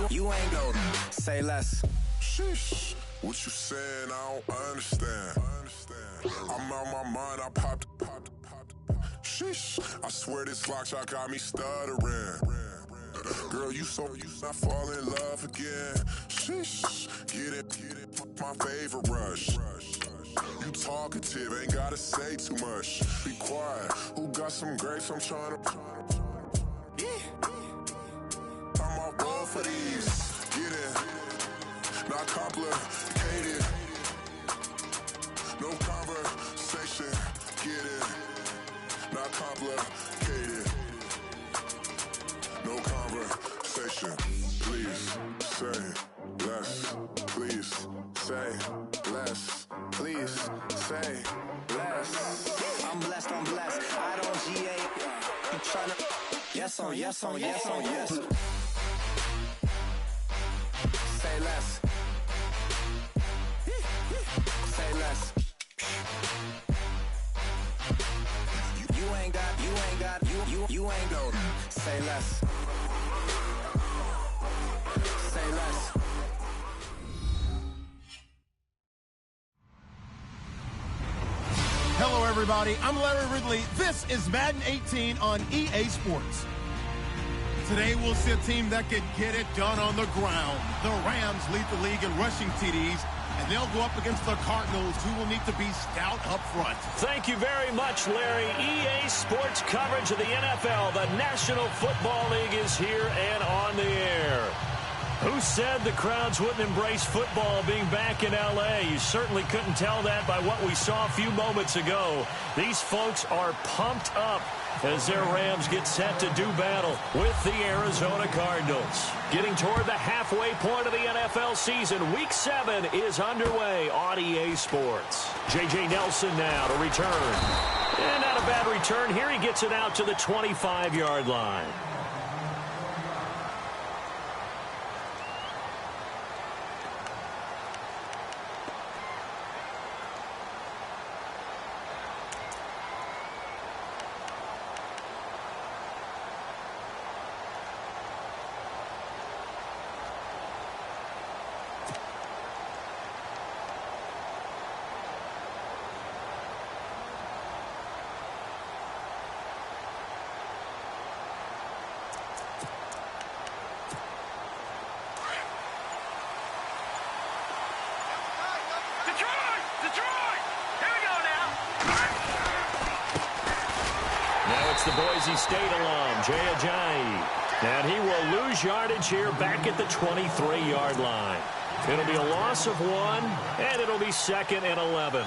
You ain't go. Say less. Sheesh. What you saying? I don't understand. I'm out my mind. I popped. Sheesh. I swear this lock shot got me stuttering. Girl, you not fall in love again. Sheesh. Get it. My favorite rush. You talkative, ain't gotta say too much. Be quiet. Who got some grapes? I'm trying to. I'm all roll for these. Get it. Not complicated. No conversation. Get it. Not complicated. No conversation. Please say less. Please say less. Please say less. I'm blessed. I don't GA. You tryna. Yes on yes. Say less. Say less. You ain't go. Say less. Say less. Hello, everybody. I'm Larry Ridley. This is Madden 18 on EA Sports. Today, we'll see a team that can get it done on the ground. The Rams lead the league in rushing TDs, and they'll go up against the Cardinals, who will need to be stout up front. Thank you very much, Larry. EA Sports coverage of the NFL. The National Football League is here and on the air. Who said the crowds wouldn't embrace football being back in L.A.? You certainly couldn't tell that by what we saw a few moments ago. These folks are pumped up as their Rams get set to do battle with the Arizona Cardinals. Getting toward the halfway point of the NFL season, Week 7 is underway on EA Sports. J.J. Nelson now to return. And not a bad return here. He gets it out to the 25-yard line. It's the Boise State alum, Jay Ajayi. And he will lose yardage here back at the 23-yard line. It'll be a loss of 1, and it'll be 2nd and 11.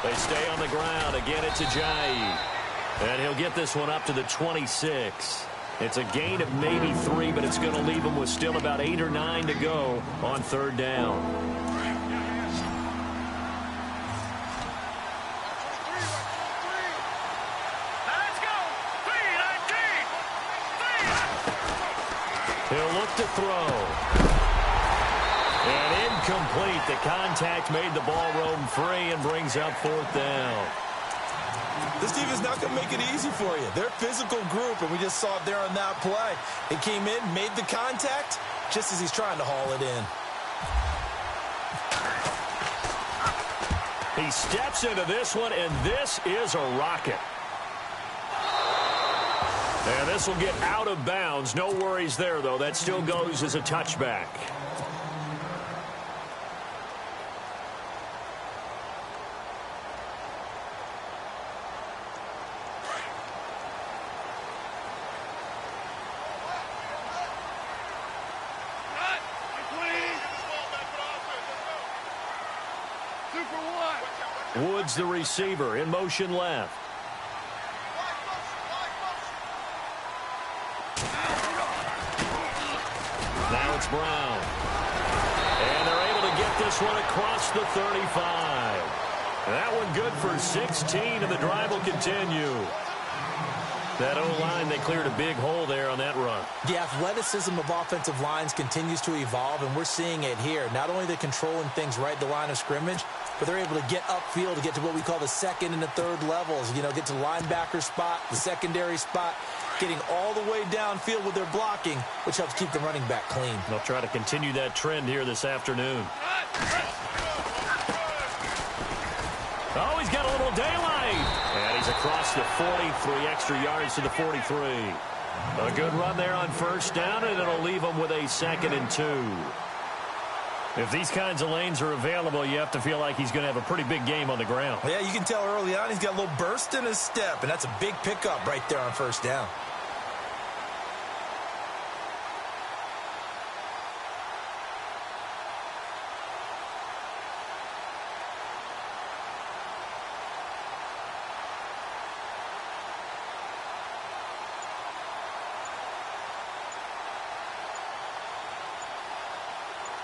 They stay on the ground. Again, it's Ajayi. And he'll get this one up to the 26. It's a gain of maybe 3, but it's going to leave him with still about 8 or 9 to go on 3rd down. He'll look to throw. And incomplete. The contact made the ball roam free and brings up 4th down. This team is not going to make it easy for you. They're a physical group, and we just saw it there on that play. They came in, made the contact, just as he's trying to haul it in. He steps into this one, and this is a rocket. And this will get out of bounds. No worries there, though. That still goes as a touchback. Woods, the receiver, in motion left. Now it's Brown. And they're able to get this one across the 35. That one good for 16, and the drive will continue. That O-line, they cleared a big hole there on that run. The athleticism of offensive lines continues to evolve, and we're seeing it here. Not only they're controlling things right at the line of scrimmage, but they're able to get upfield to get to what we call the second and the third levels. You know, get to the linebacker spot, the secondary spot, getting all the way downfield with their blocking, which helps keep the running back clean. They'll try to continue that trend here this afternoon. Oh, he's got a little daylight. And he's across the 40, 3 extra yards to the 43. A good run there on first down, and it'll leave him with a 2nd and 2. If these kinds of lanes are available, you have to feel like he's going to have a pretty big game on the ground. Yeah, you can tell early on he's got a little burst in his step, and that's a big pickup right there on first down.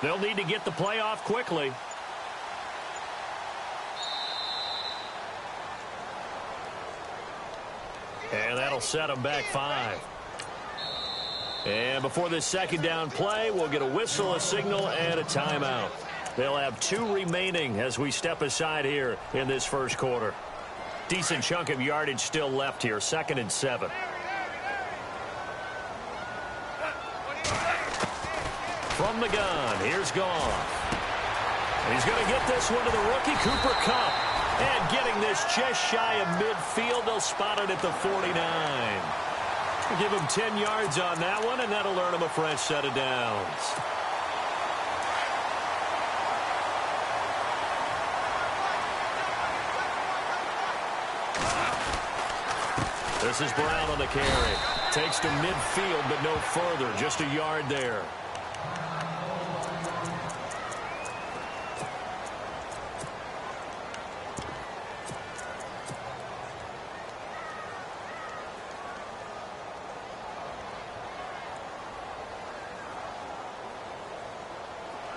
They'll need to get the play off quickly. And that'll set them back 5. And before this 2nd down play, we'll get a whistle, a signal, and a timeout. They'll have 2 remaining as we step aside here in this first quarter. Decent chunk of yardage still left here, 2nd and 7. From the gun, here's Goff. He's going to get this one to the rookie, Cooper Kupp. And getting this just shy of midfield, they'll spot it at the 49. We'll give him 10 yards on that one, and that'll earn him a fresh set of downs. This is Brown on the carry. Takes to midfield, but no further, just a yard there.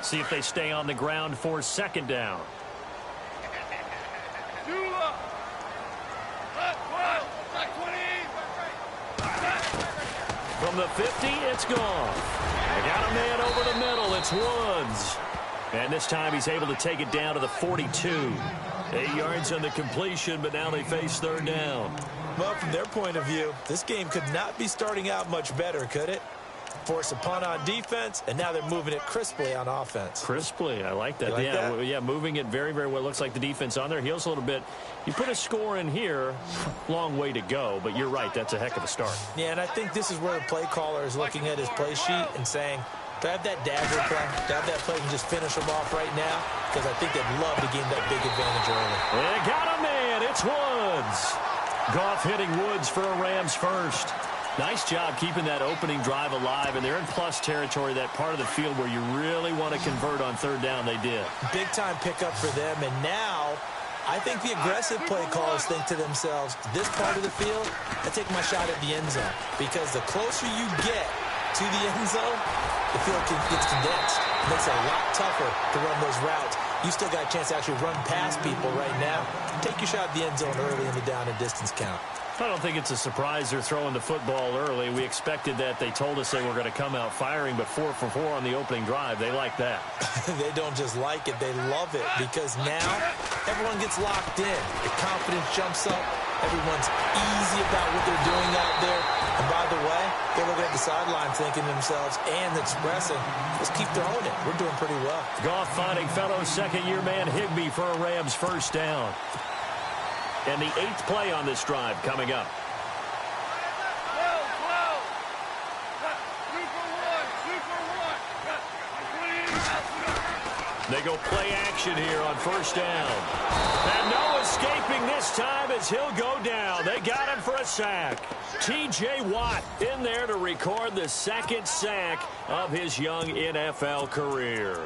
See if they stay on the ground for 2nd down. From the 50, it's gone. They got a man over the middle. It's Woods. And this time he's able to take it down to the 42. 8 yards on the completion, but now they face 3rd down. Well, from their point of view, this game could not be starting out much better, could it? Force a punt on defense, and now they're moving it crisply on offense. Crisply, I like that. You like that? Yeah, moving it very, very well. Looks like the defense on their heels a little bit. You put a score in here, long way to go, but you're right, that's a heck of a start. Yeah, and I think this is where the play caller is looking at his play sheet and saying, do I have that dagger play? Do I have that play and just finish them off right now? Because I think they'd love to gain that big advantage early. They got a man. It's Woods. Goff hitting Woods for a Rams first. Nice job keeping that opening drive alive, and they're in plus territory, that part of the field where you really want to convert on 3rd down. They did. Big-time pickup for them, and now I think the aggressive play callers think to themselves, this part of the field, I take my shot at the end zone, because the closer you get to the end zone, the field gets condensed. It makes it a lot tougher to run those routes. You still got a chance to actually run past people right now. Take your shot at the end zone early in the down and distance count. I don't think it's a surprise they're throwing the football early. We expected that. They told us they were going to come out firing, but 4 for 4 on the opening drive. They like that. They don't just like it. They love it, because now everyone gets locked in. The confidence jumps up. Everyone's easy about what they're doing out there. And by the way, they're looking at the sideline thinking to themselves and expressing, let's keep throwing it. We're doing pretty well. Goff finding fellow second-year man Higbee for a Rams first down. And the 8th play on this drive coming up. They go play action here on first down. And no escaping this time as he'll go down. They got him for a sack. T.J. Watt in there to record the 2nd sack of his young NFL career.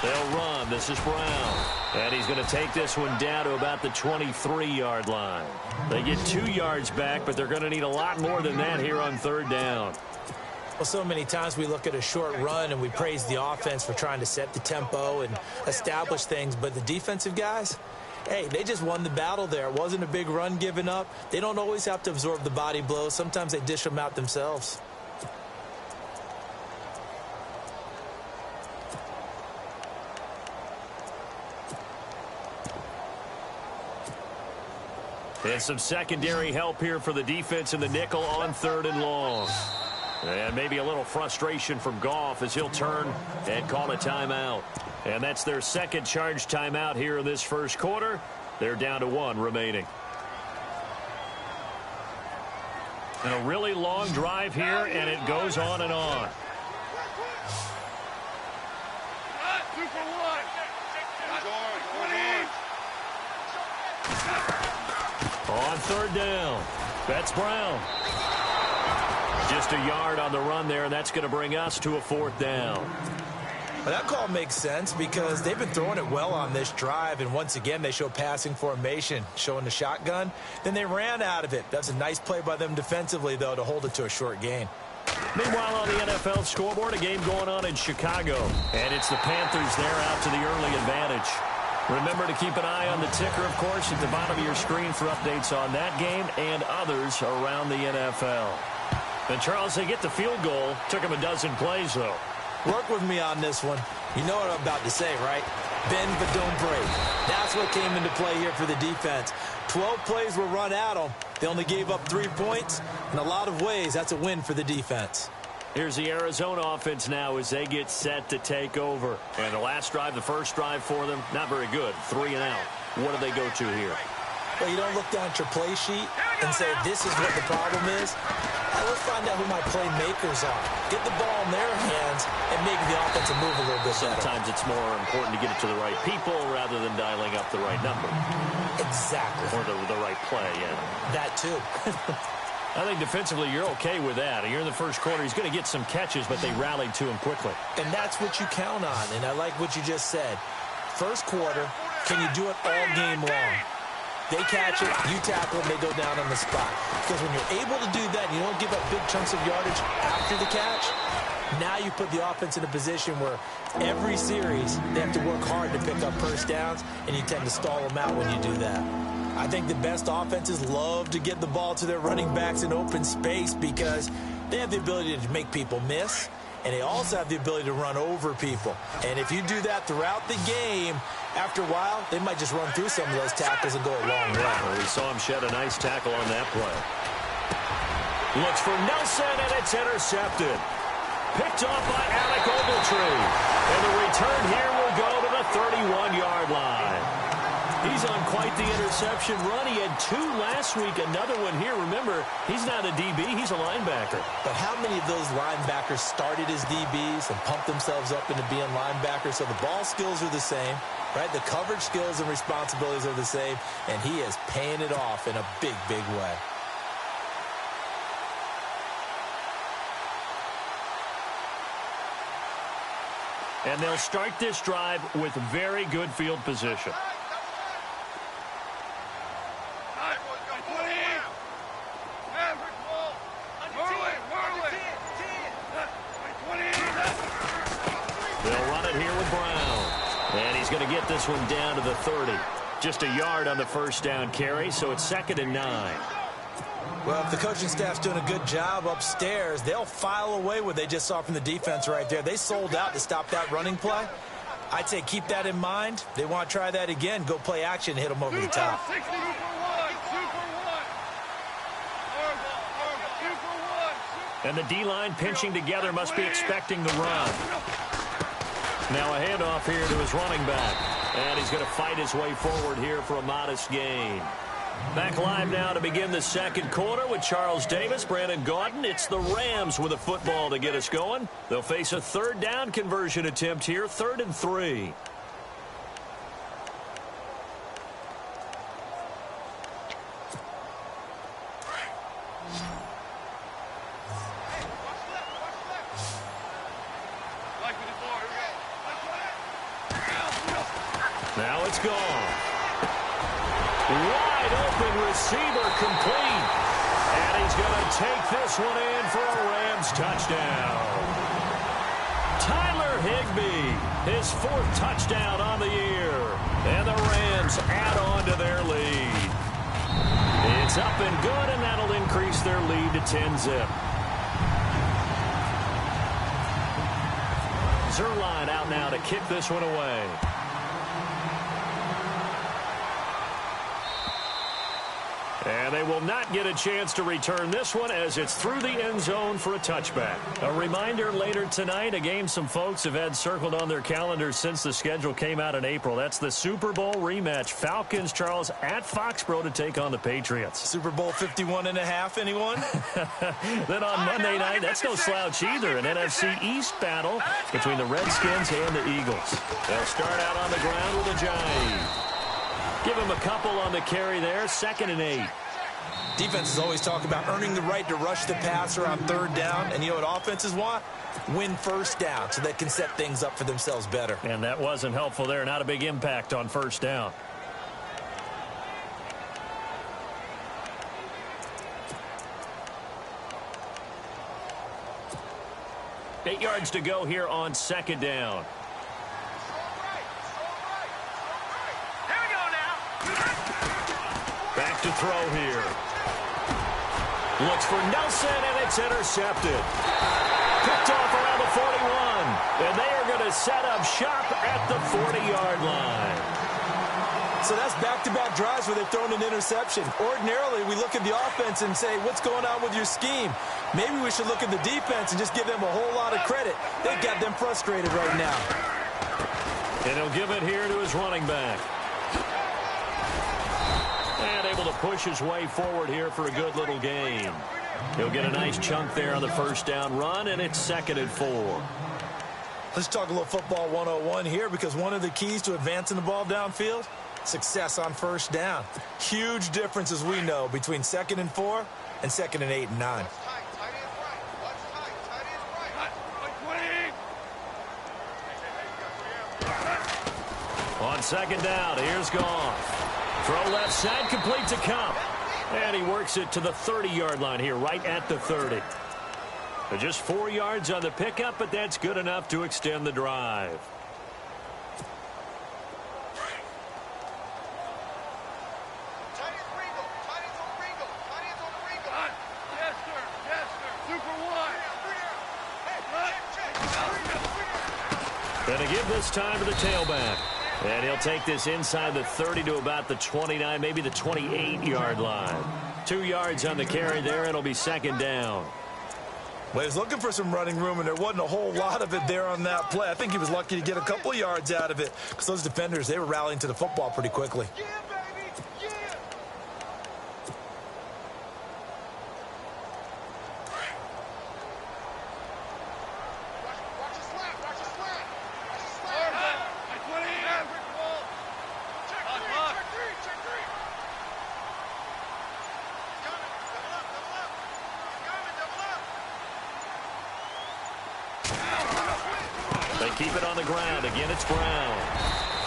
They'll run. This is Brown. And he's going to take this one down to about the 23-yard line. They get 2 yards back, but they're going to need a lot more than that here on third down. Well, so many times we look at a short run and we praise the offense for trying to set the tempo and establish things, but the defensive guys, hey, they just won the battle there. It wasn't a big run given up. They don't always have to absorb the body blows. Sometimes they dish them out themselves. And some secondary help here for the defense in the nickel on 3rd and long. And maybe a little frustration from Goff as he'll turn and call a timeout. And that's their second charge timeout here in this first quarter. They're down to 1 remaining. And a really long drive here, and it goes on and on. On 3rd down, that's Brown. Just a yard on the run there, and that's going to bring us to a 4th down. Well, that call makes sense because they've been throwing it well on this drive, and once again they show passing formation, showing the shotgun. Then they ran out of it. That's a nice play by them defensively, though, to hold it to a short gain. Meanwhile, on the NFL scoreboard, a game going on in Chicago, and it's the Panthers there out to the early advantage. Remember to keep an eye on the ticker, of course, at the bottom of your screen for updates on that game and others around the NFL. And, Charles, they get the field goal. Took them a dozen plays, though. Work with me on this one. You know what I'm about to say, right? Bend but don't break. That's what came into play here for the defense. 12 plays were run at them. They only gave up 3 points. In a lot of ways, that's a win for the defense. Here's the Arizona offense now as they get set to take over. And the last drive, the first drive for them, not very good. 3 and out. What do they go to here? Well, you don't look down at your play sheet and say, this is what the problem is. Let's find out who my playmakers are. Get the ball in their hands and make the offensive move a little bit better. Sometimes it's more important to get it to the right people rather than dialing up the right number. Exactly. Or the right play, yeah. That, too. I think defensively you're okay with that. You're in the first quarter. He's going to get some catches, but they rallied to him quickly. And that's what you count on, and I like what you just said. First quarter, can you do it all game long? They catch it, you tackle them, they go down on the spot. Because when you're able to do that, and you don't give up big chunks of yardage after the catch, now you put the offense in a position where every series they have to work hard to pick up first downs, and you tend to stall them out when you do that. I think the best offenses love to get the ball to their running backs in open space because they have the ability to make people miss, and they also have the ability to run over people. And if you do that throughout the game, after a while, they might just run through some of those tackles and go a long way. Well, we saw him shed a nice tackle on that play. Looks for Nelson, and it's intercepted. Picked off by Alec Ogletree. And the return here will go to the 31-yard line. He's on quite the interception run. He had 2 last week, another one here. Remember, he's not a DB, he's a linebacker. But how many of those linebackers started as DBs and pumped themselves up into being linebackers? So the ball skills are the same, right? The coverage skills and responsibilities are the same, and he is paying it off in a big, big way. And they'll start this drive with very good field position. They'll run it here with Brown. And he's going to get this one down to the 30. Just a yard on the first down carry, so it's 2nd and 9. Well, if the coaching staff's doing a good job upstairs, they'll file away what they just saw from the defense right there. They sold out to stop that running play. I'd say keep that in mind. They want to try that again. Go play action, hit them over the top. And the D-line pinching together must be expecting the run. Now a handoff here to his running back. And he's going to fight his way forward here for a modest gain. Back live now to begin the second quarter with Charles Davis, Brandon Gaudin. It's the Rams with a football to get us going. They'll face a 3rd down conversion attempt here, 3rd and 3. Now it's gone. Wide open receiver complete. And he's going to take this one in for a Rams touchdown. Tyler Higbee, his 4th touchdown on the year. And the Rams add on to their lead. It's up and good, and that'll increase their lead to 10-zip. Zerline out now to kick this one away. And they will not get a chance to return this one as it's through the end zone for a touchback. A reminder later tonight, a game some folks have had circled on their calendars since the schedule came out in April. That's the Super Bowl rematch. Falcons, Charles, at Foxborough to take on the Patriots. Super Bowl 51.5, anyone? Then on Monday night, that's no slouch either. An NFC East battle between the Redskins and the Eagles. They'll start out on the ground with a jive. Give him a couple on the carry there, 2nd and 8. Defenses always talk about earning the right to rush the passer on 3rd down. And you know what offenses want? Win 1st down so they can set things up for themselves better. And that wasn't helpful there. Not a big impact on 1st down. Eight yards to go here on 2nd down. Back to throw here. Looks for Nelson, and it's intercepted. Picked off around the 41. And they are going to set up shop at the 40-yard line. So that's back-to-back drives where they've thrown an interception. Ordinarily, we look at the offense and say, what's going on with your scheme? Maybe we should look at the defense and just give them a whole lot of credit. They've got them frustrated right now. And he'll give it here to his running back. And able to push his way forward here for a good little gain. He'll get a nice chunk there on the 1st down run, and it's 2nd and 4. Let's talk a little football 101 here, because one of the keys to advancing the ball downfield, success on 1st down. Huge difference, as we know, between 2nd and 4 and 2nd and 8 and 9. On 2nd down, here's Goff. Throw left side, complete to Cup. And he works it to the 30-yard line here, right at the 30. So just 4 yards on the pickup, but that's good enough to extend the drive. Going to give this time to the tailback. And he'll take this inside the 30 to about the 29, maybe the 28-yard line. 2 yards on the carry there. It'll be 2nd down. Well, he was looking for some running room, and there wasn't a whole lot of it there on that play. I think he was lucky to get a couple of yards out of it, because those defenders, they were rallying to the football pretty quickly. They keep it on the ground. Again, it's Brown.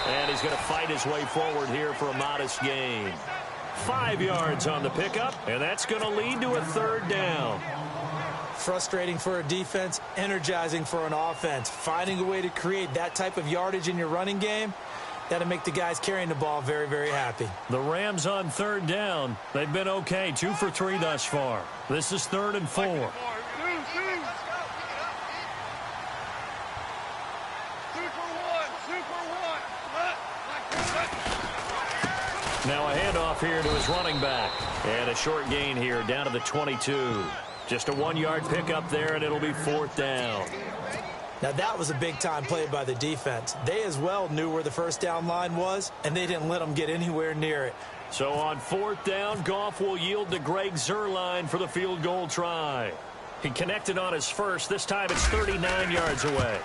And he's going to fight his way forward here for a modest gain. 5 yards on the pickup, and that's going to lead to a 3rd down. Frustrating for a defense, energizing for an offense. Finding a way to create that type of yardage in your running game, that'll make the guys carrying the ball very, very happy. The Rams on 3rd down. They've been okay, 2 for 3 thus far. This is 3rd and 4. Now a handoff here to his running back. And a short gain here down to the 22. Just a 1-yard pickup there, and it'll be 4th down. Now that was a big-time play by the defense. They as well knew where the 1st down line was, and they didn't let them get anywhere near it. So on 4th down, Goff will yield to Greg Zerline for the field goal try. He connected on his first. This time it's 39 yards away.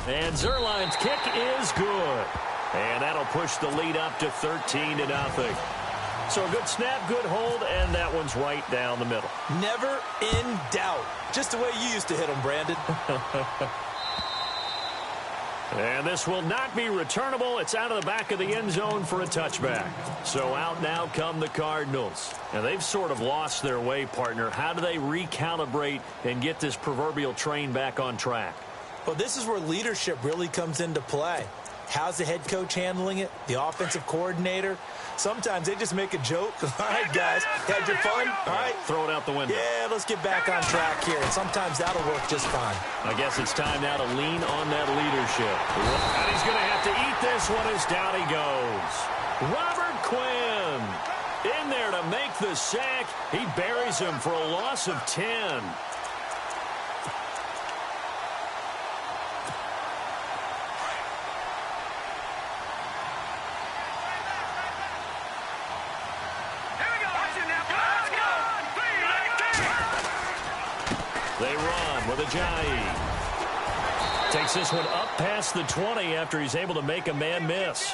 And Zerline's kick is good. And that'll push the lead up to 13-0. So a good snap, good hold, and that one's right down the middle. Never in doubt. Just the way you used to hit them, Brandon. And this will not be returnable. It's out of the back of the end zone for a touchback. So out now come the Cardinals. And they've sort of lost their way, partner. How do they recalibrate and get this proverbial train back on track? Well, this is where leadership really comes into play. How's the head coach handling it? The offensive coordinator? Sometimes they just make a joke. All right, guys, had your fun? All right. Throw it out the window. Yeah, let's get back on track here. And sometimes that'll work just fine. I guess it's time now to lean on that leadership. And he's going to have to eat this one as down he goes. Robert Quinn in there to make the sack. He buries him for a loss of 10. They run with Ajayi. Takes this one up past the 20 after he's able to make a man miss.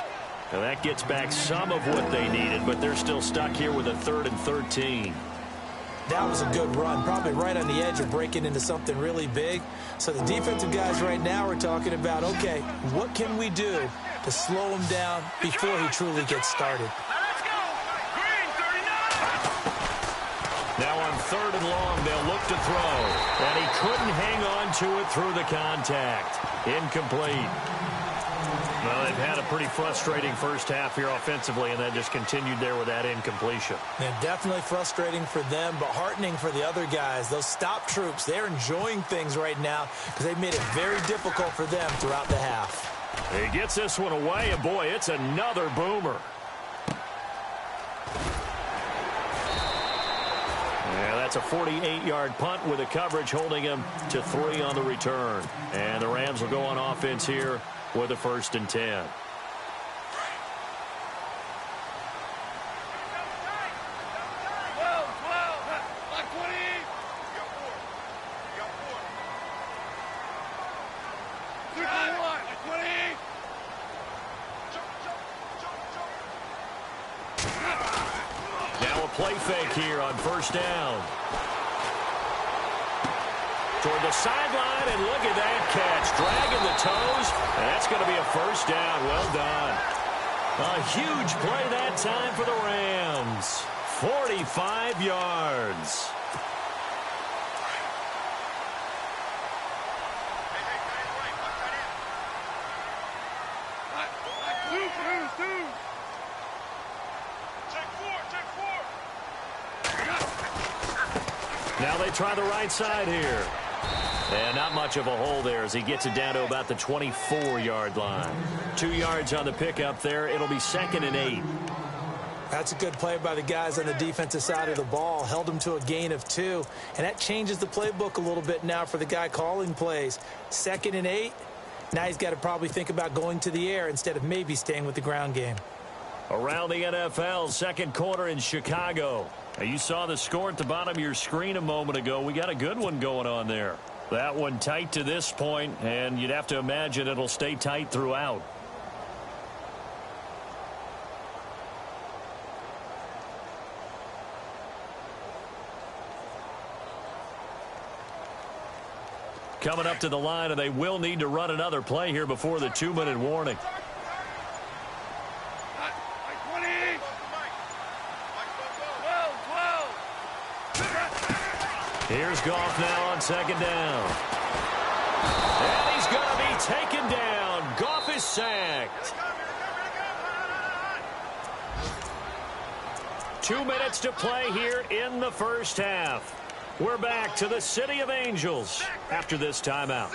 And that gets back some of what they needed, but they're still stuck here with a 3rd and 13. That was a good run, probably right on the edge of breaking into something really big. So the defensive guys right now are talking about, okay, what can we do to slow him down before he truly gets started? Now on 3rd and long, they'll look to throw. And he couldn't hang on to it through the contact. Incomplete. Well, they've had a pretty frustrating first half here offensively, and then just continued there with that incompletion. And definitely frustrating for them, but heartening for the other guys. Those stop troops, they're enjoying things right now because they've made it very difficult for them throughout the half. He gets this one away, and boy, it's another boomer. Yeah, that's a 48-yard punt with a coverage holding him to 3 on the return. And the Rams will go on offense here with a 1st and 10. Now a play fake here on 1st down. Toward the sideline, and look at that catch. Dragging the toes, and that's going to be a 1st down. Well done. A huge play that time for the Rams. 45 yards. Now they try the right side here. And not much of a hole there as he gets it down to about the 24-yard line. 2 yards on the pickup there. It'll be 2nd and 8. That's a good play by the guys on the defensive side of the ball. Held them to a gain of 2. And that changes the playbook a little bit now for the guy calling plays. 2nd and 8. Now he's got to probably think about going to the air instead of maybe staying with the ground game. Around the NFL, 2nd quarter in Chicago. Now, you saw the score at the bottom of your screen a moment ago. We got a good one going on there. That one tight to this point, and you'd have to imagine it'll stay tight throughout. Coming up to the line, and they will need to run another play here before the 2-minute warning. Here's Goff now on 2nd down. And he's going to be taken down. Goff is sacked. 2 minutes to play here in the first half. We're back to the City of Angels after this timeout.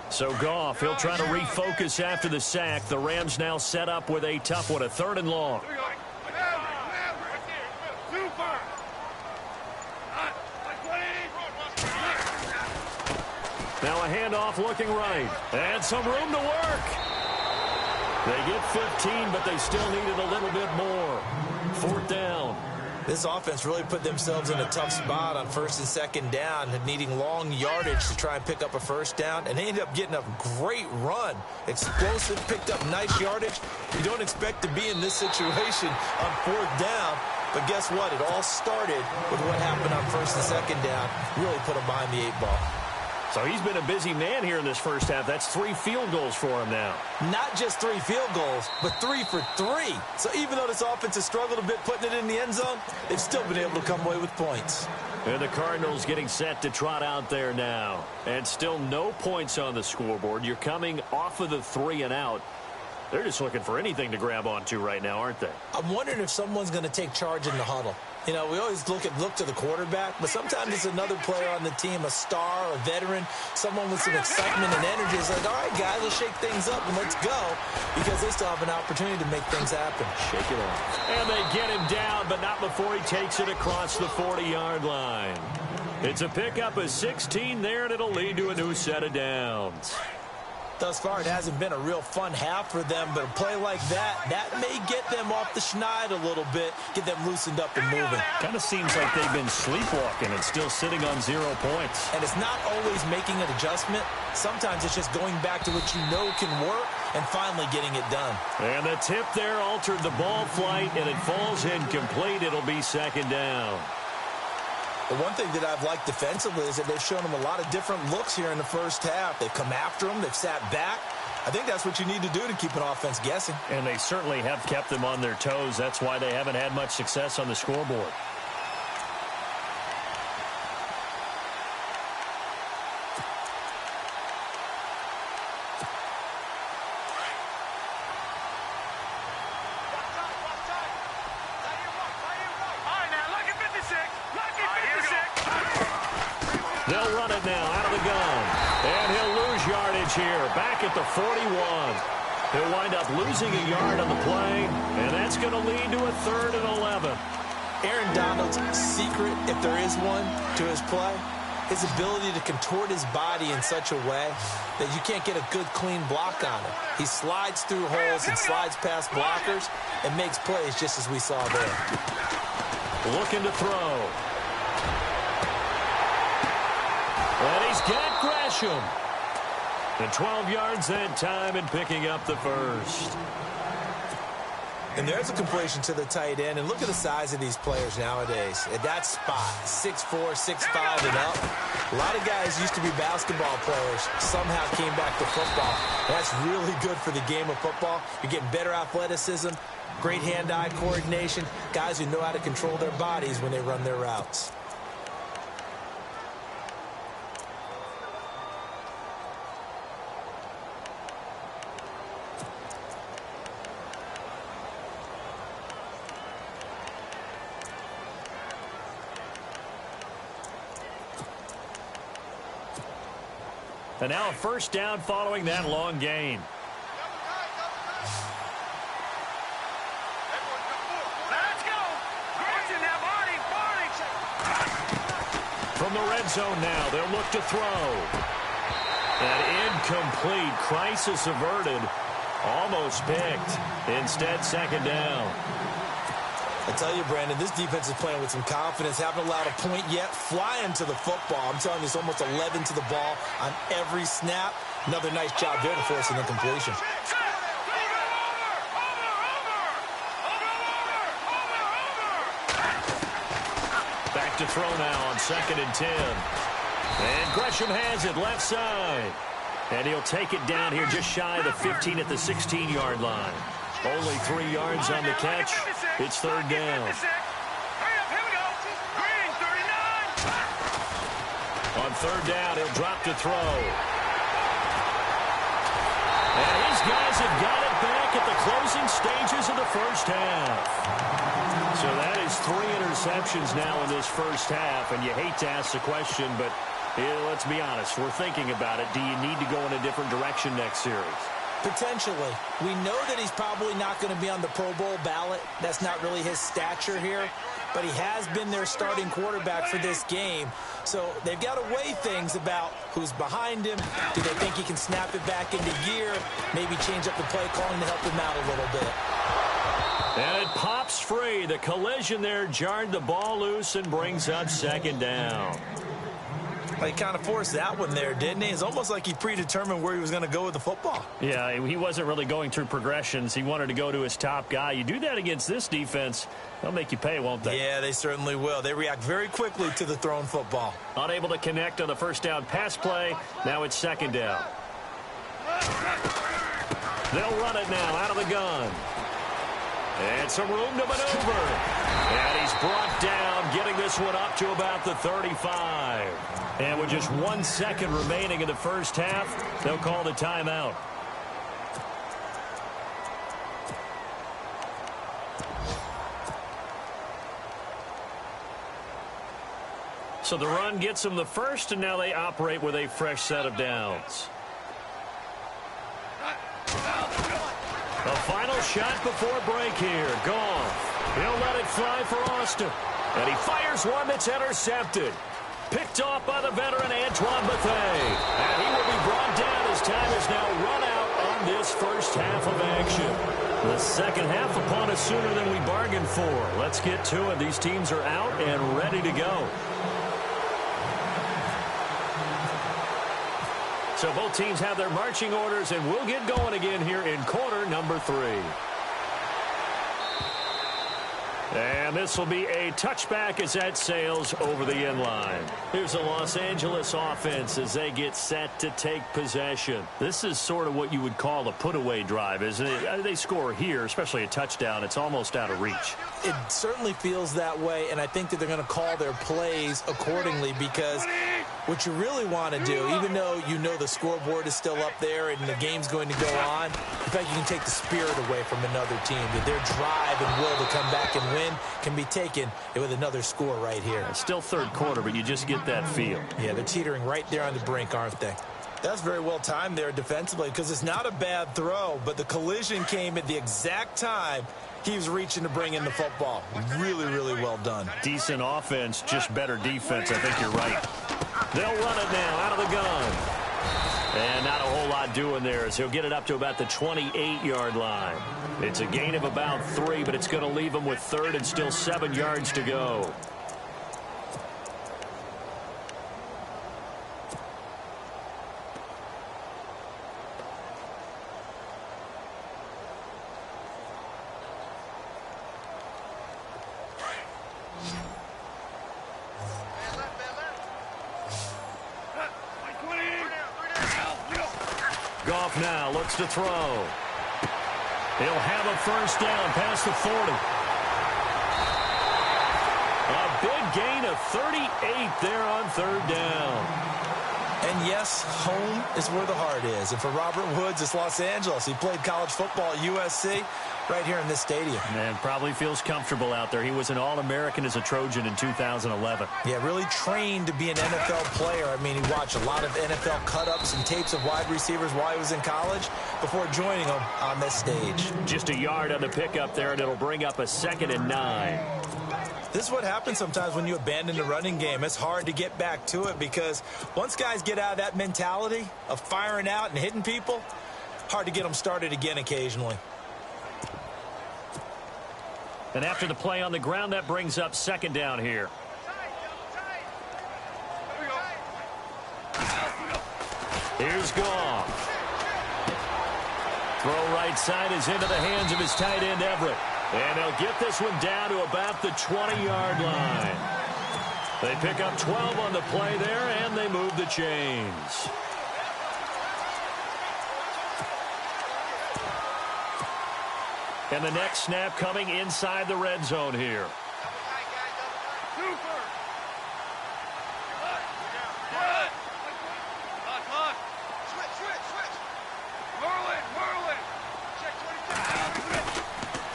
So Goff, he'll try to refocus after the sack. The Rams now set up with a tough one, a 3rd and long. Now a handoff looking right. And some room to work. They get 15, but they still needed a little bit more. 4th down. This offense really put themselves in a tough spot on first and second down, needing long yardage to try and pick up a first down, and they ended up getting a great run. Explosive, picked up nice yardage. You don't expect to be in this situation on fourth down, but guess what? It all started with what happened on first and second down. Really put them behind the 8-ball. So he's been a busy man here in this first half. That's 3 field goals for him now. Not just 3 field goals, but 3 for 3. So even though this offense has struggled a bit putting it in the end zone, they've still been able to come away with points. And the Cardinals getting set to trot out there now. And still no points on the scoreboard. You're coming off of the 3 and out. They're just looking for anything to grab onto right now, aren't they? I'm wondering if someone's going to take charge in the huddle. You know, we always look to the quarterback, but sometimes it's another player on the team, a star, a veteran, someone with some excitement and energy. It's like, all right, guys, let's shake things up and let's go, because they still have an opportunity to make things happen. Shake it off. And they get him down, but not before he takes it across the 40-yard line. It's a pickup of 16 there, and it'll lead to a new set of downs. Thus far, it hasn't been a real fun half for them, but a play like that may get them off the schneid a little bit, get them loosened up and moving. Kind of seems like they've been sleepwalking and still sitting on 0 points. And it's not always making an adjustment. Sometimes it's just going back to what you know can work and finally getting it done. And the tip there altered the ball flight, and it falls incomplete. It'll be second down. The one thing that I've liked defensively is that they've shown them a lot of different looks here in the first half. They've come after them. They've sat back. I think that's what you need to do to keep an offense guessing. And they certainly have kept them on their toes. That's why they haven't had much success on the scoreboard. They'll run it now out of the gun. And he'll lose yardage here. Back at the 41. He'll wind up losing a yard on the play. And that's going to lead to a 3rd and 11. Aaron Donald's secret, if there is one, to his play, his ability to contort his body in such a way that you can't get a good, clean block on him. He slides through holes and slides past blockers and makes plays just as we saw there. Looking to throw. And he's got Gresham. And 12 yards that time and picking up the first. And there's a completion to the tight end. And look at the size of these players nowadays. At that spot, 6'4", 6'5", and up. A lot of guys used to be basketball players, somehow came back to football. That's really good for the game of football. You're getting better athleticism, great hand-eye coordination, guys who know how to control their bodies when they run their routes. And now a first down following that long gain. Let's go. From the red zone now, they'll look to throw. An incomplete, crisis averted, almost picked. Instead, second down. I tell you, Brandon, this defense is playing with some confidence. Haven't allowed a point yet. Flying to the football. I'm telling you, it's almost 11 to the ball on every snap. Another nice job there to force an incompletion. Back to throw now on 2nd and 10. And Gresham has it left side. And he'll take it down here just shy of the 15 at the 16-yard line. Only 3 yards on the catch. It's 3rd down. On 3rd down, he'll drop to throw. And his guys have got it back at the closing stages of the first half. So that is 3 interceptions now in this first half. And you hate to ask the question, but let's be honest. We're thinking about it. Do you need to go in a different direction next series? Potentially. We know that he's probably not going to be on the Pro Bowl ballot. That's not really his stature here. But he has been their starting quarterback for this game. So they've got to weigh things about who's behind him. Do they think he can snap it back into gear? Maybe change up the play calling to help him out a little bit. And it pops free. The collision there jarred the ball loose and brings up second down. He kind of forced that one there, didn't he? It's almost like he predetermined where he was going to go with the football. Yeah, he wasn't really going through progressions. He wanted to go to his top guy. You do that against this defense, they'll make you pay, won't they? Yeah, they certainly will. They react very quickly to the thrown football. Unable to connect on the first down pass play. Now it's second down. They'll run it now out of the gun. And some room to maneuver. And he's brought down, getting this one up to about the 35. And with just 1 second remaining in the first half, they'll call the timeout. So the run gets them the first, and now they operate with a fresh set of downs. The final shot before break here. Goff. He'll let it fly for Austin. And he fires one that's intercepted. Picked off by the veteran Antoine Bethea. And he will be brought down as time is now run out on this first half of action. The second half upon us sooner than we bargained for. Let's get to it. These teams are out and ready to go. So both teams have their marching orders, and we'll get going again here in quarter number 3. And this will be a touchback as that sails over the end line. Here's the Los Angeles offense as they get set to take possession. This is sort of what you would call a put-away drive, isn't it? They score here, especially a touchdown. It's almost out of reach. It certainly feels that way, and I think that they're going to call their plays accordingly because what you really want to do, even though you know the scoreboard is still up there and the game's going to go on, in fact, you can take the spirit away from another team. That their drive and will to come back and win can be taken with another score right here. It's still third quarter, but you just get that feel. Yeah, they're teetering right there on the brink, aren't they? That's very well timed there defensively because it's not a bad throw, but the collision came at the exact time he was reaching to bring in the football. Really, really well done. Decent offense, just better defense. I think you're right. They'll run it now out of the gun. And not a whole lot doing there as he'll get it up to about the 28-yard line. It's a gain of about 3, but it's going to leave him with third and still 7 yards to go. Goff now looks to throw. He'll have a first down past the 40. A big gain of 38 there on third down. And yes, home is where the heart is. And for Robert Woods, it's Los Angeles. He played college football at USC right here in this stadium. And probably feels comfortable out there. He was an All-American as a Trojan in 2011. Yeah, really trained to be an NFL player. I mean, he watched a lot of NFL cut-ups and tapes of wide receivers while he was in college before joining them on this stage. Just a yard on the pickup there, and it'll bring up a 2nd and 9. This is what happens sometimes when you abandon the running game. It's hard to get back to it because once guys get out of that mentality of firing out and hitting people, hard to get them started again occasionally. And after the play on the ground, that brings up 2nd down here. Here's Goff. Throw right side is into the hands of his tight end, Everett. And they'll get this one down to about the 20-yard line. They pick up 12 on the play there, and they move the chains. And the next snap coming inside the red zone here.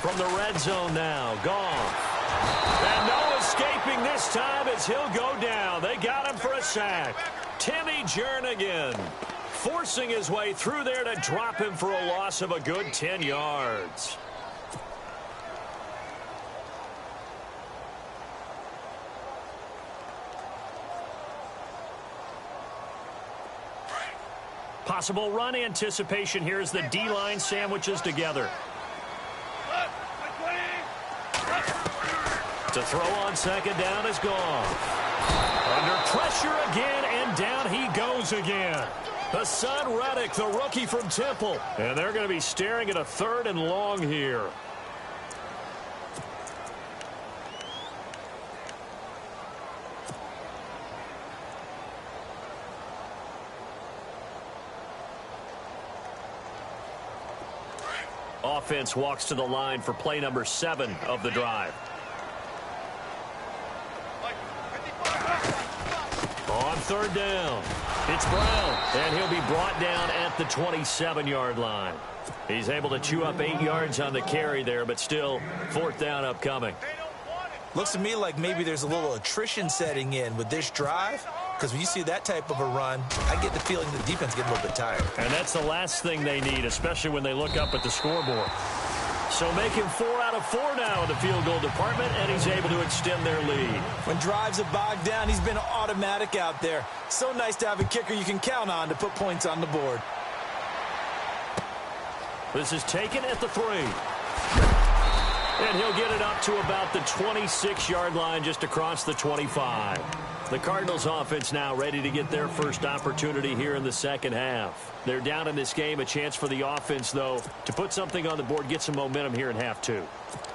From the red zone now, Goff. And no escaping this time as he'll go down. They got him for a sack. Timmy Jernigan forcing his way through there to drop him for a loss of a good 10 yards. Possible run anticipation here as the D-line sandwiches together. To throw on second down is Goff. Under pressure again, and down he goes again. Hassan Reddick, the rookie from Temple. And they're going to be staring at a 3rd and long here. Offense walks to the line for play number 7 of the drive. On 3rd down, it's Brown, and he'll be brought down at the 27-yard line. He's able to chew up 8 yards on the carry there, but still 4th down upcoming. Looks to me like maybe there's a little attrition setting in with this drive, because when you see that type of a run, I get the feeling the defense gets a little bit tired. And that's the last thing they need, especially when they look up at the scoreboard. So making 4 out of 4 now in the field goal department, and he's able to extend their lead. When drives are bogged down, he's been automatic out there. So nice to have a kicker you can count on to put points on the board. This is taken at the 3. And he'll get it up to about the 26-yard line, just across the 25. The Cardinals offense now ready to get their first opportunity here in the second half. They're down in this game. A chance for the offense, though, to put something on the board, get some momentum here in half 2.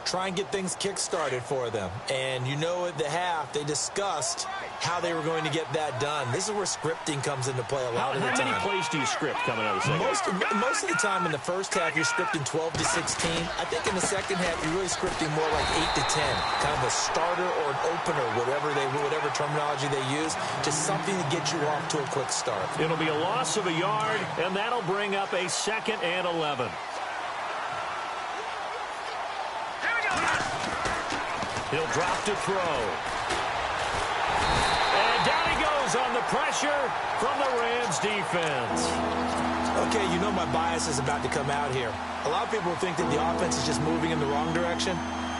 Try and get things kick-started for them. And you know at the half, they discussed how they were going to get that done. This is where scripting comes into play a lot of the time. How many plays do you script coming out of the second half? Most of the time in the first half, you're scripting 12 to 16. I think in the second half, you're really scripting more like 8 to 10. Kind of a starter or an opener, whatever terminology they use, just something to get you off to a quick start. It'll be a loss of a yard, and that'll bring up a 2nd and 11. He'll drop to throw. And down he goes on the pressure from the Rams defense. Okay, you know my bias is about to come out here. A lot of people think that the offense is just moving in the wrong direction.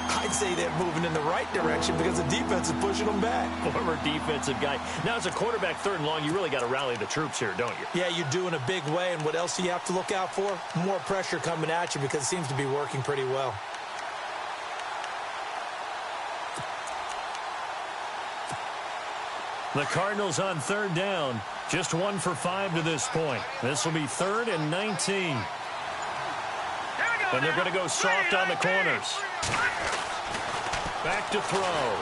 I'd say they're moving in the right direction because the defense is pushing them back. Former defensive guy. Now, as a quarterback 3rd and long, you really got to rally the troops here, don't you? Yeah, you do in a big way. And what else do you have to look out for? More pressure coming at you because it seems to be working pretty well. The Cardinals on 3rd down. Just 1 for 5 to this point. This will be 3rd and 19. And they're going to go soft on the corners. Back to throw.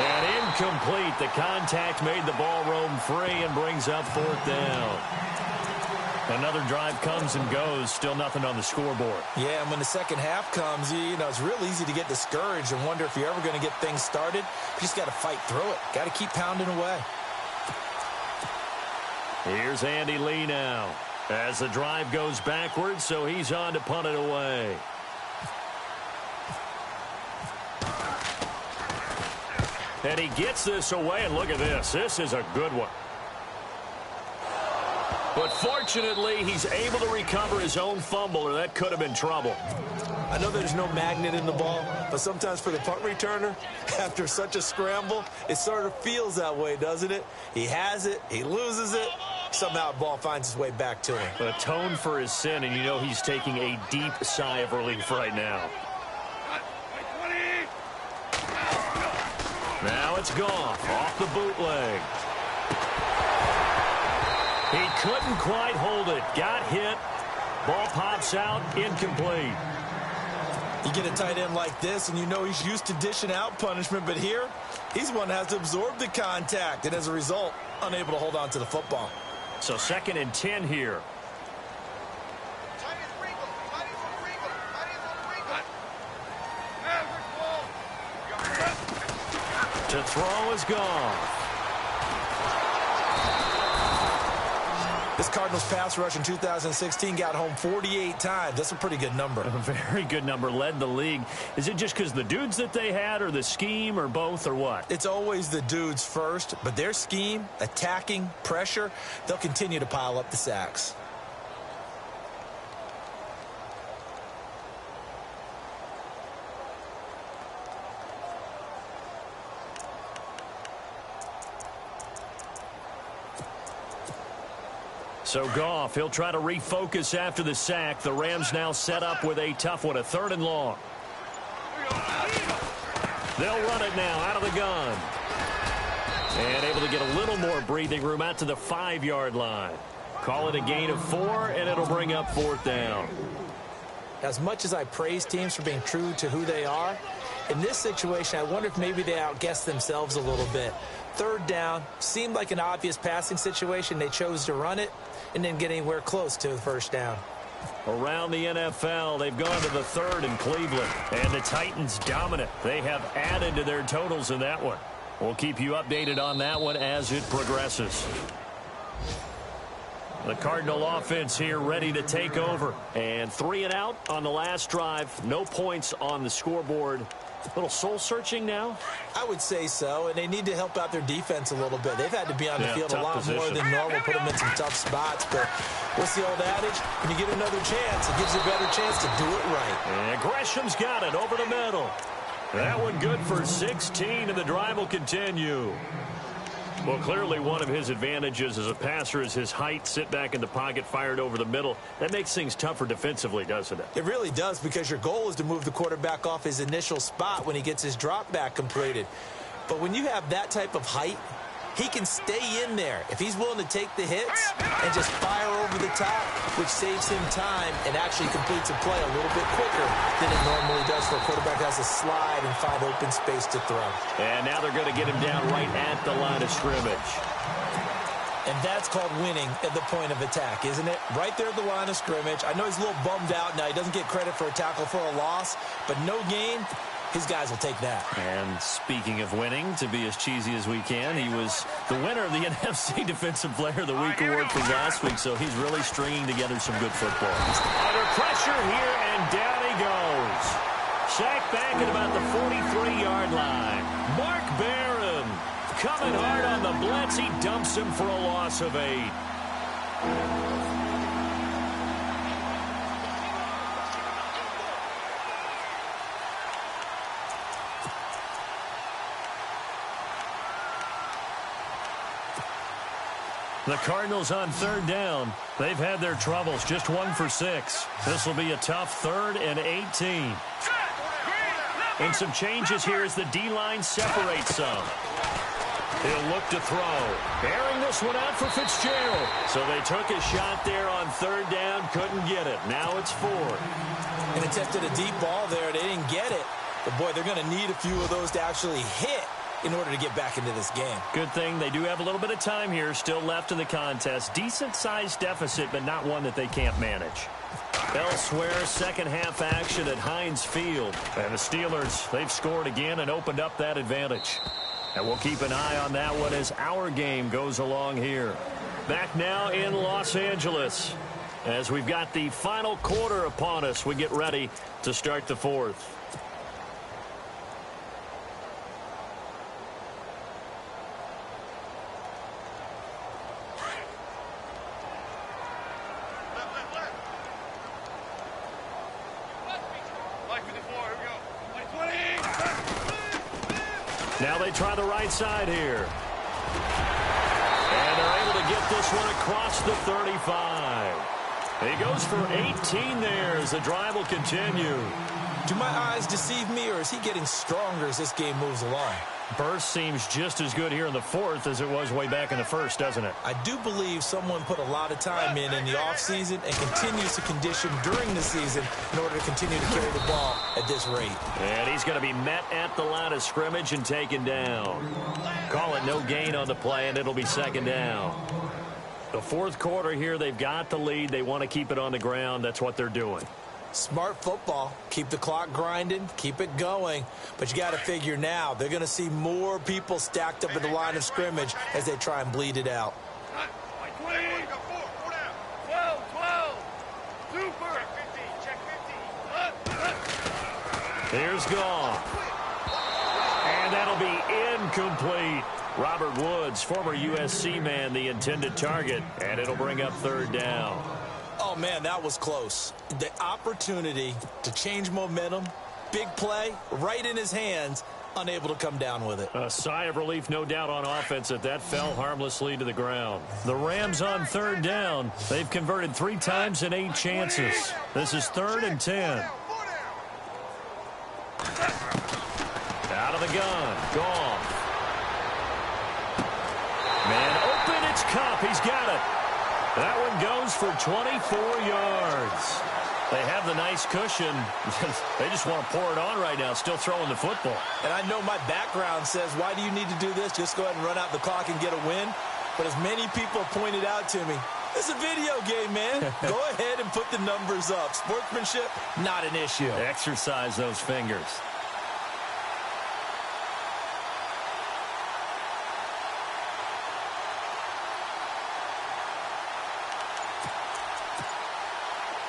And incomplete. The contact made the ball roam free and brings up 4th down. Another drive comes and goes. Still nothing on the scoreboard. Yeah, and when the second half comes, you know, it's real easy to get discouraged and wonder if you're ever going to get things started. You just got to fight through it. Got to keep pounding away. Here's Andy Lee now as the drive goes backwards, so he's on to punt it away. And he gets this away, and look at this. This is a good one. But fortunately, he's able to recover his own fumble, or that could have been trouble. I know there's no magnet in the ball, but sometimes for the punt returner, after such a scramble, it sort of feels that way, doesn't it? He has it, he loses it, somehow the ball finds its way back to him. Atone for his sin, and you know he's taking a deep sigh of relief right now. Now it's Goff off the bootleg. He couldn't quite hold it. Got hit. Ball pops out. Incomplete. You get a tight end like this, and you know he's used to dishing out punishment, but here, he's one that has to absorb the contact, and as a result, unable to hold on to the football. So 2nd and 10 here. To throw is Goff. This Cardinals pass rush in 2016 got home 48 times. That's a pretty good number. A very good number. Led the league. Is it just because the dudes that they had, or the scheme, or both, or what? It's always the dudes first, but their scheme, attacking, pressure, they'll continue to pile up the sacks. So Goff, he'll try to refocus after the sack. The Rams now set up with a tough one, a 3rd and long. They'll run it now out of the gun. And able to get a little more breathing room out to the 5-yard line. Call it a gain of 4, and it'll bring up 4th down. As much as I praise teams for being true to who they are, in this situation, I wonder if maybe they outguessed themselves a little bit. 3rd down seemed like an obvious passing situation. They chose to run it and didn't get anywhere close to the 1st down. Around the NFL, they've gone to the 3rd in Cleveland, and the Titans dominant. They have added to their totals in that one. We'll keep you updated on that one as it progresses. The Cardinal offense here ready to take over. And 3 and out on the last drive. No points on the scoreboard. A little soul-searching now? I would say so, and they need to help out their defense a little bit. They've had to be on the field a lot more than normal, put them in some tough spots. But what's the old adage? When you get another chance, it gives you a better chance to do it right. And Gresham's got it over the middle. That one good for 16, and the drive will continue. Well, clearly one of his advantages as a passer is his height. Sit back in the pocket, fired over the middle. That makes things tougher defensively, doesn't it? It really does, because your goal is to move the quarterback off his initial spot when he gets his drop back completed. But when you have that type of height, he can stay in there if he's willing to take the hits and just fire over the top, which saves him time and actually completes a play a little bit quicker than it normally does for a quarterback who has to slide and find open space to throw. And now they're going to get him down right at the line of scrimmage. And that's called winning at the point of attack, isn't it? Right there at the line of scrimmage. I know he's a little bummed out now. He doesn't get credit for a tackle for a loss, but no gain. His guys will take that. And speaking of winning, to be as cheesy as we can, he was the winner of the NFC Defensive Player of the Week award from last week, so he's really stringing together some good football. Under pressure here, and down he goes. Sacked back at about the 43-yard line. Mark Barron coming hard on the blitz. He dumps him for a loss of 8. The Cardinals on 3rd down. They've had their troubles, just 1 for 6. This will be a tough 3rd and 18. And some changes here as the D-line separates some. He'll look to throw. Airing this one out for Fitzgerald. So they took a shot there on 3rd down, couldn't get it. Now it's 4th. And attempted a deep ball there. They didn't get it. But, boy, they're going to need a few of those to actually hit in order to get back into this game. Good thing they do have a little bit of time here still left in the contest. Decent-sized deficit, but not one that they can't manage. Elsewhere, second half action at Heinz Field. And the Steelers, they've scored again and opened up that advantage. And we'll keep an eye on that one as our game goes along here. Back now in Los Angeles. As we've got the final quarter upon us, we get ready to start the 4th. Now they try the right side here. And they're able to get this one across the 35. He goes for 18 there as the drive will continue. Do my eyes deceive me, or is he getting stronger as this game moves along? Burst seems just as good here in the 4th as it was way back in the 1st, doesn't it? I do believe someone put a lot of time in the offseason and continues to condition during the season in order to continue to carry the ball at this rate. And he's going to be met at the line of scrimmage and taken down. Call it no gain on the play, and it'll be 2nd down. The 4th quarter here, they've got the lead. They want to keep it on the ground. That's what they're doing. Smart football. Keep the clock grinding. Keep it going. But you got to figure now they're going to see more people stacked up at the line of scrimmage as they try and bleed it out. 12. Super. Check 15. Here's Goff. And that'll be incomplete. Robert Woods, former USC man, the intended target. And it'll bring up 3rd down. Oh, man, that was close. The opportunity to change momentum, big play, right in his hands, unable to come down with it. A sigh of relief, no doubt, on offense that fell harmlessly to the ground. The Rams on 3rd down. They've converted 3 times in 8 chances. This is 3rd and 10. Out of the the gun. Goff. Man open, it's Cup. He's got it. That one goes for 24 yards. They have the nice cushion. They just want to pour it on right now, still throwing the football. And I know my background says, why do you need to do this? Just go ahead and run out the clock and get a win. But as many people pointed out to me, it's a video game, man. Go ahead and put the numbers up. Sportsmanship, not an issue. Exercise those fingers.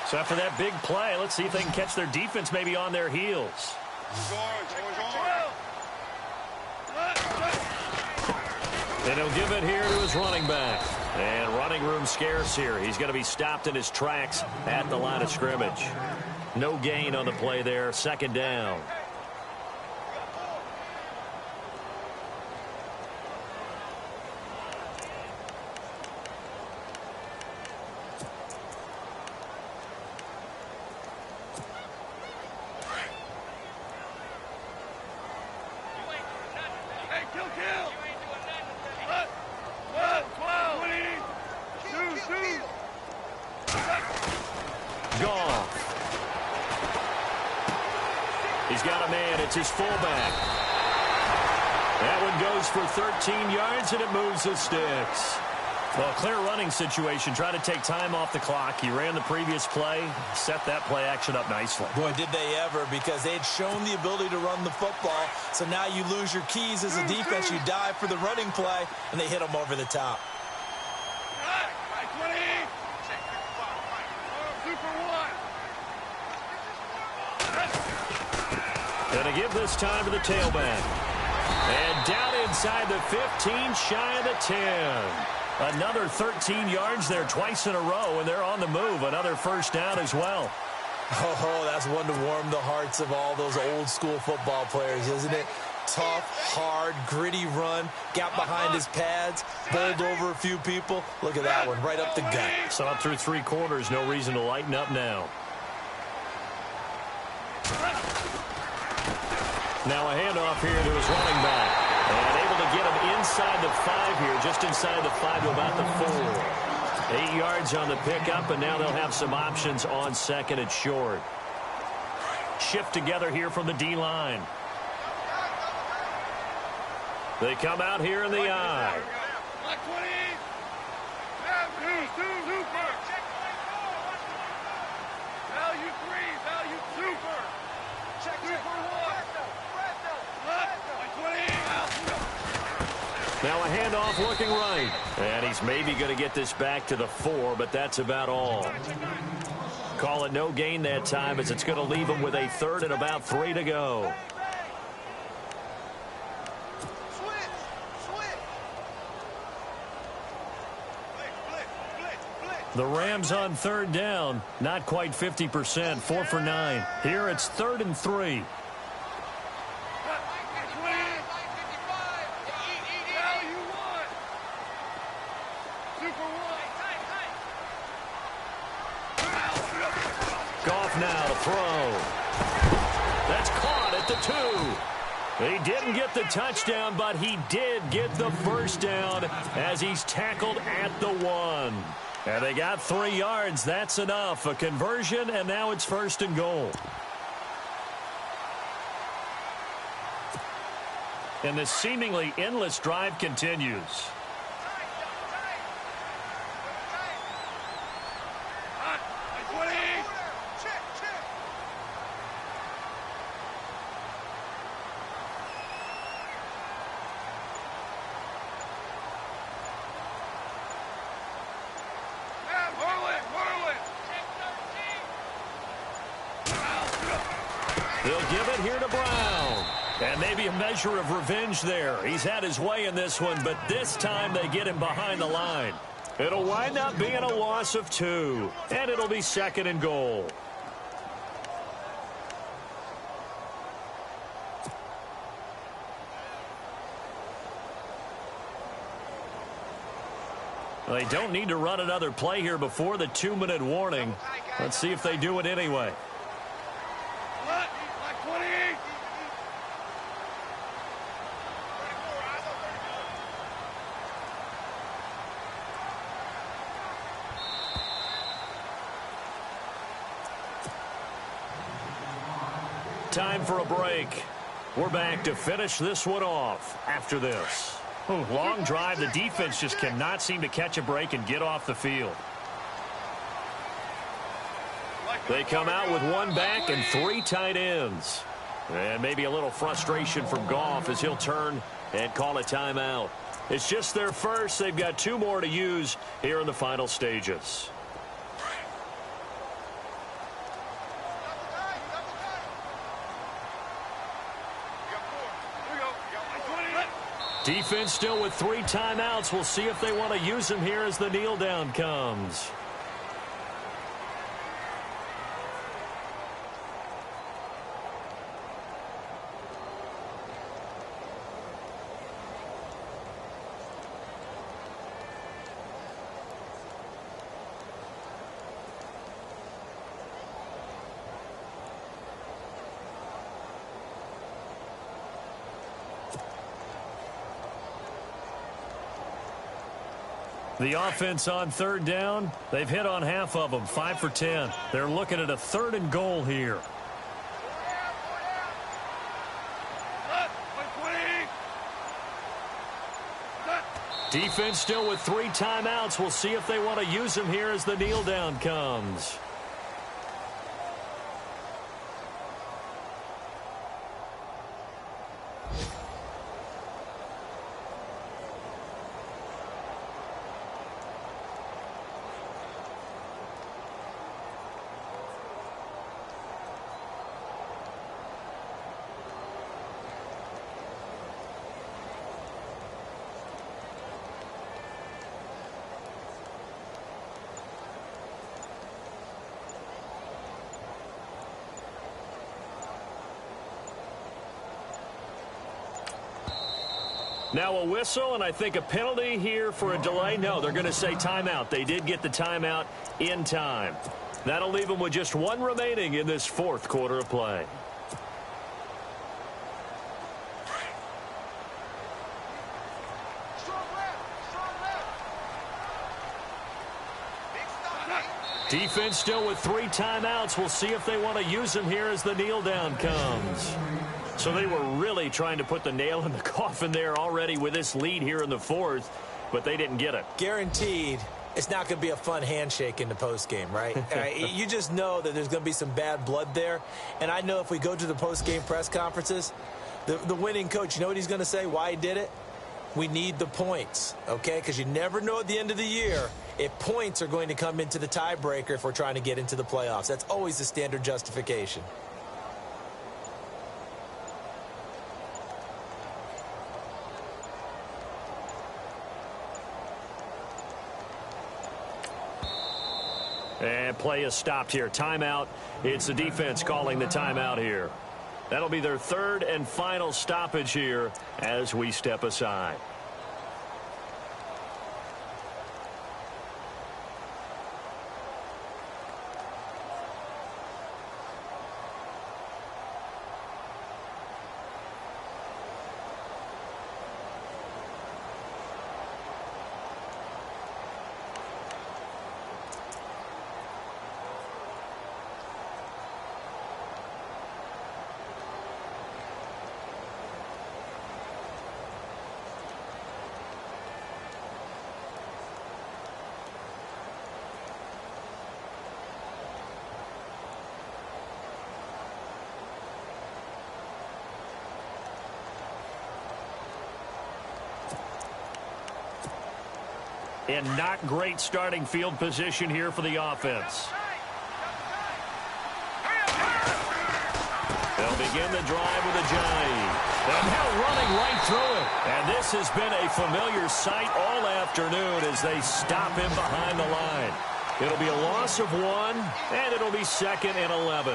So after that big play, let's see if they can catch their defense maybe on their heels. And he'll give it here to his running back. And running room scarce here. He's going to be stopped in his tracks at the line of scrimmage. No gain on the play there. Second down. He's got a man. It's his fullback. That one goes for 13 yards, and it moves the sticks. Well, clear running situation. Try to take time off the clock. He ran the previous play, set that play action up nicely. Boy, did they ever, because they had shown the ability to run the football. So now you lose your keys as a defense. You dive for the running play, and they hit them over the top. Going to give this time to the tailback. And down inside the 15, shy of the 10. Another 13 yards there twice in a row, and they're on the move. Another first down as well. Oh, that's one to warm the hearts of all those old-school football players, isn't it? Tough, hard, gritty run. Got behind his pads, bowled over a few people. Look at that one, right up the gut. Saw it through three quarters. No reason to lighten up now. Now a handoff here to his running back. And able to get him inside the 5 here, just inside the 5 to about the 4. 8 yards on the pickup, and now they'll have some options on second and short. Shift together here from the D-line. They come out here in the I. Now a handoff looking right. And he's maybe going to get this back to the 4, but that's about all. Call it no gain that time, as it's going to leave him with a 3rd and about 3 to go. The Rams on 3rd down. Not quite 50%. 4 for 9. Here it's 3rd and 3. Goff now to throw. That's caught at the 2. He didn't get the touchdown, but he did get the first down as he's tackled at the 1. And they got 3 yards. That's enough. A conversion, and now it's 1st and goal. And the seemingly endless drive continues. They'll give it here to Brown. And maybe a measure of revenge there. He's had his way in this one, but this time they get him behind the line. It'll wind up being a loss of 2. And it'll be 2nd and goal. They don't need to run another play here before the 2-minute warning. Let's see if they do it anyway. Time for a break. We're back to finish this one off after this. Ooh, long drive. The defense just cannot seem to catch a break and get off the field. They come out with one back and 3 tight ends. And maybe a little frustration from Goff as he'll turn and call a timeout. It's just their first. They've got 2 more to use here in the final stages. Defense still with 3 timeouts. We'll see if they want to use them here as the kneel down comes. The offense on 3rd down, they've hit on half of them, 5 for 10. They're looking at a 3rd and goal here. Defense still with 3 timeouts. We'll see if they want to use them here as the kneel down comes. Now a whistle, and I think a penalty here for a delay. No, they're going to say timeout. They did get the timeout in time. That'll leave them with just 1 remaining in this 4th quarter of play. Defense still with 3 timeouts. We'll see if they want to use them here as the kneel down comes. So they were really trying to put the nail in the coffin there already with this lead here in the 4th, but they didn't get it. Guaranteed it's not going to be a fun handshake in the postgame, right? You just know that there's going to be some bad blood there. And I know if we go to the postgame press conferences, the winning coach, you know what he's going to say, why he did it? We need the points, okay? Because you never know at the end of the year if points are going to come into the tiebreaker if we're trying to get into the playoffs. That's always the standard justification. And play is stopped here. Timeout. It's the defense calling the timeout here. That'll be their 3rd and final stoppage here as we step aside. And not great starting field position here for the offense. They'll begin the drive with a jive. And now running right through it. And this has been a familiar sight all afternoon as they stop him behind the line. It'll be a loss of 1, and it'll be 2nd and 11.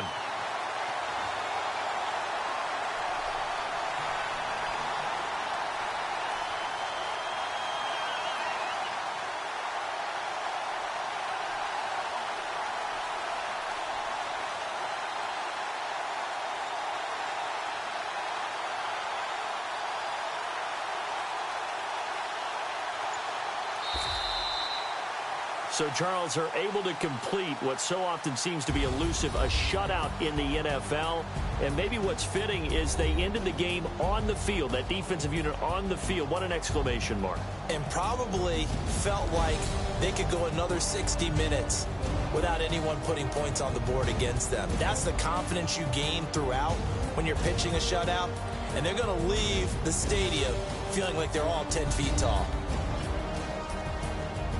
So, Charles, are able to complete what so often seems to be elusive, a shutout in the NFL. And maybe what's fitting is they ended the game on the field, that defensive unit on the field. What an exclamation mark. And probably felt like they could go another 60 minutes without anyone putting points on the board against them. That's the confidence you gain throughout when you're pitching a shutout. And they're going to leave the stadium feeling like they're all 10 feet tall.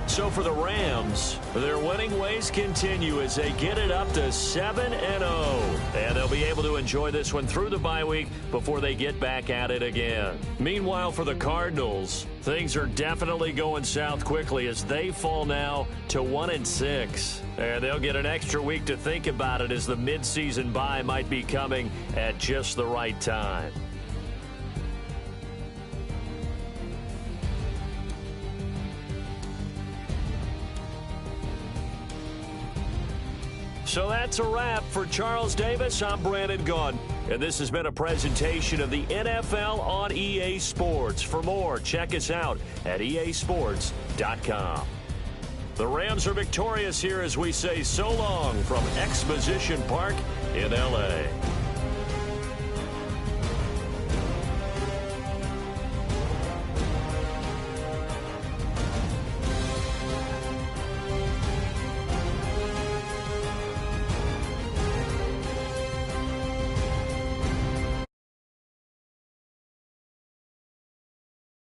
So for the Rams, their winning ways continue as they get it up to 7-0. And they'll be able to enjoy this one through the bye week before they get back at it again. Meanwhile, for the Cardinals, things are definitely going south quickly as they fall now to 1-6. And they'll get an extra week to think about it as the midseason bye might be coming at just the right time. So that's a wrap. For Charles Davis, I'm Brandon Gunn. And this has been a presentation of the NFL on EA Sports. For more, check us out at easports.com. The Rams are victorious here as we say so long from Exposition Park in L.A.